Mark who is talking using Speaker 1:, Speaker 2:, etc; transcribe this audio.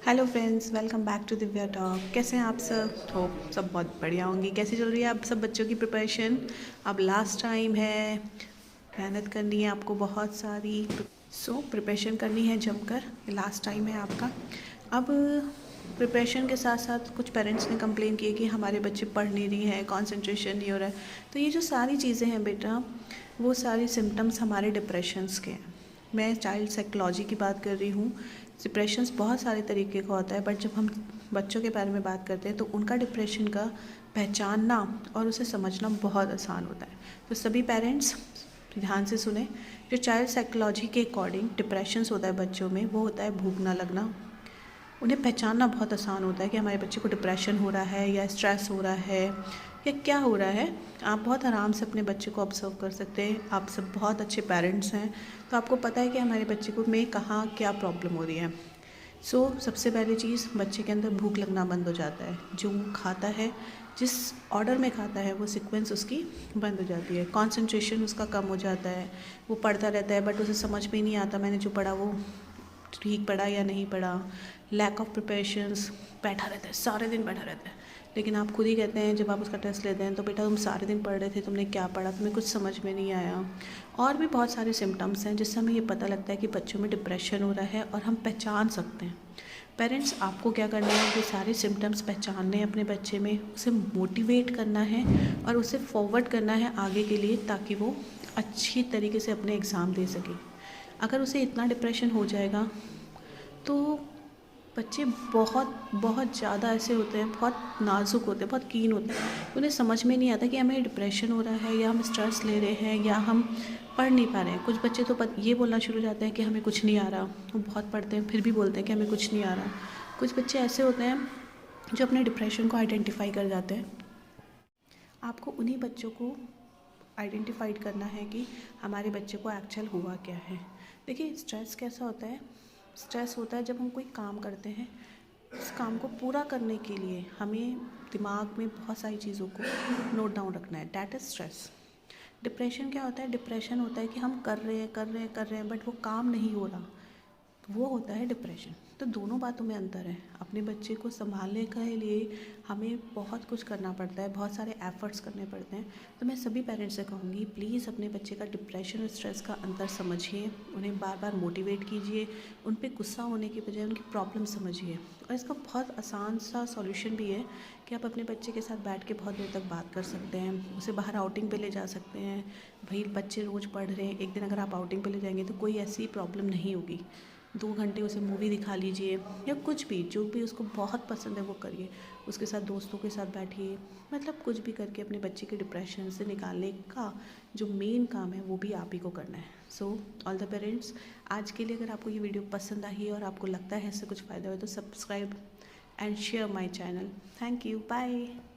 Speaker 1: Hello friends, welcome back to Divya talk. कैसे हैं आप सब? होप सब बहुत बढ़िया होंगी। कैसी चल रही है आप सब बच्चों की प्रिपरेशन? अब लास्ट टाइम है, मेहनत करनी है आपको बहुत सारी। प्रिपरेशन करनी है जमकर, लास्ट टाइम है आपका। अब प्रिपरेशन के साथ साथ कुछ पेरेंट्स ने कंप्लेन किए कि हमारे बच्चे पढ़ नहीं रही हैं, कंसंट्रेशन नहीं हो रहा है। तो ये जो सारी चीज़ें हैं बेटा, वो सारी सिम्टम्स हमारे डिप्रेशंस के हैं। मैं चाइल्ड साइकोलॉजी की बात कर रही हूँ। डिप्रेशंस बहुत सारे तरीके का होता है, बट जब हम बच्चों के बारे में बात करते हैं तो उनका डिप्रेशन का पहचानना और उसे समझना बहुत आसान होता है। तो सभी पेरेंट्स ध्यान से सुने। जो चाइल्ड साइकोलॉजी के अकॉर्डिंग डिप्रेशंस होता है बच्चों में, वो होता है भूख ना लगना। उन्हें पहचानना बहुत आसान होता है कि हमारे बच्चे को डिप्रेशन हो रहा है या स्ट्रेस हो रहा है या क्या हो रहा है। आप बहुत आराम से अपने बच्चे को ऑब्जर्व कर सकते हैं। आप सब बहुत अच्छे पेरेंट्स हैं, तो आपको पता है कि हमारे बच्चे को में कहाँ क्या प्रॉब्लम हो रही है। सबसे पहली चीज़, बच्चे के अंदर भूख लगना बंद हो जाता है। जो वो खाता है, जिस ऑर्डर में खाता है, वो सीक्वेंस उसकी बंद हो जाती है। कंसंट्रेशन उसका कम हो जाता है। वो पढ़ता रहता है बट उसे समझ में नहीं आता मैंने जो पढ़ा वो ठीक पढ़ा या नहीं पढ़ा। लैक ऑफ प्रिपरेशंस, बैठा रहता है, सारे दिन बैठा रहता है। लेकिन आप खुद ही कहते हैं जब आप उसका टेस्ट लेते हैं तो बेटा तुम सारे दिन पढ़ रहे थे, तुमने क्या पढ़ा, तुम्हें कुछ समझ में नहीं आया। और भी बहुत सारे सिम्टम्स हैं जिससे हमें ये पता लगता है कि बच्चों में डिप्रेशन हो रहा है और हम पहचान सकते हैं। पेरेंट्स, आपको क्या करना है, ये सारे सिम्टम्स पहचानने हैं अपने बच्चे में, उसे मोटिवेट करना है और उसे फॉरवर्ड करना है आगे के लिए, ताकि वो अच्छी तरीके से अपने एग्ज़ाम दे सके। अगर उसे इतना डिप्रेशन हो जाएगा तो बच्चे बहुत बहुत ज़्यादा ऐसे होते हैं, बहुत नाजुक होते हैं, बहुत कीन होते हैं। उन्हें समझ में नहीं आता कि हमें डिप्रेशन हो रहा है या हम स्ट्रेस ले रहे हैं या हम पढ़ नहीं पा रहे हैं। कुछ बच्चे तो ये बोलना शुरू हो जाते हैं कि हमें कुछ नहीं आ रहा। वो बहुत पढ़ते हैं फिर भी बोलते हैं कि हमें कुछ नहीं आ रहा। कुछ बच्चे ऐसे होते हैं जो अपने डिप्रेशन को आइडेंटिफाई कर जाते हैं। आपको उन्हीं बच्चों को आइडेंटिफाइड करना है कि हमारे बच्चे को एक्चुअल हुआ क्या है। देखिए, स्ट्रेस कैसा होता है? स्ट्रेस होता है जब हम कोई काम करते हैं, उस काम को पूरा करने के लिए हमें दिमाग में बहुत सारी चीज़ों को नोट डाउन रखना है। That is stress. डिप्रेशन क्या होता है? डिप्रेशन होता है कि हम कर रहे हैं बट वो काम नहीं हो रहा, वो होता है डिप्रेशन। तो दोनों बातों में अंतर है। अपने बच्चे को संभालने के लिए हमें बहुत कुछ करना पड़ता है, बहुत सारे एफ़र्ट्स करने पड़ते हैं। तो मैं सभी पेरेंट्स से कहूँगी, प्लीज़ अपने बच्चे का डिप्रेशन और स्ट्रेस का अंतर समझिए। उन्हें बार बार मोटिवेट कीजिए। उन पे गुस्सा होने के बजाय उनकी प्रॉब्लम समझिए। और इसका बहुत आसान सा सॉल्यूशन भी है कि आप अपने बच्चे के साथ बैठ के बहुत देर तक बात कर सकते हैं। उसे बाहर आउटिंग पे ले जा सकते हैं। भाई, बच्चे रोज़ पढ़ रहे हैं, एक दिन अगर आप आउटिंग पे ले जाएंगे तो कोई ऐसी प्रॉब्लम नहीं होगी। 2 घंटे उसे मूवी दिखा लीजिए या कुछ भी, जो भी उसको बहुत पसंद है वो करिए। उसके साथ दोस्तों के साथ बैठिए। मतलब कुछ भी करके अपने बच्चे के डिप्रेशन से निकालने का जो मेन काम है वो भी आप ही को करना है। ऑल द पेरेंट्स, आज के लिए अगर आपको ये वीडियो पसंद आई और आपको लगता है इससे कुछ फ़ायदा हो तो subscribe and share my channel. Thank you, bye.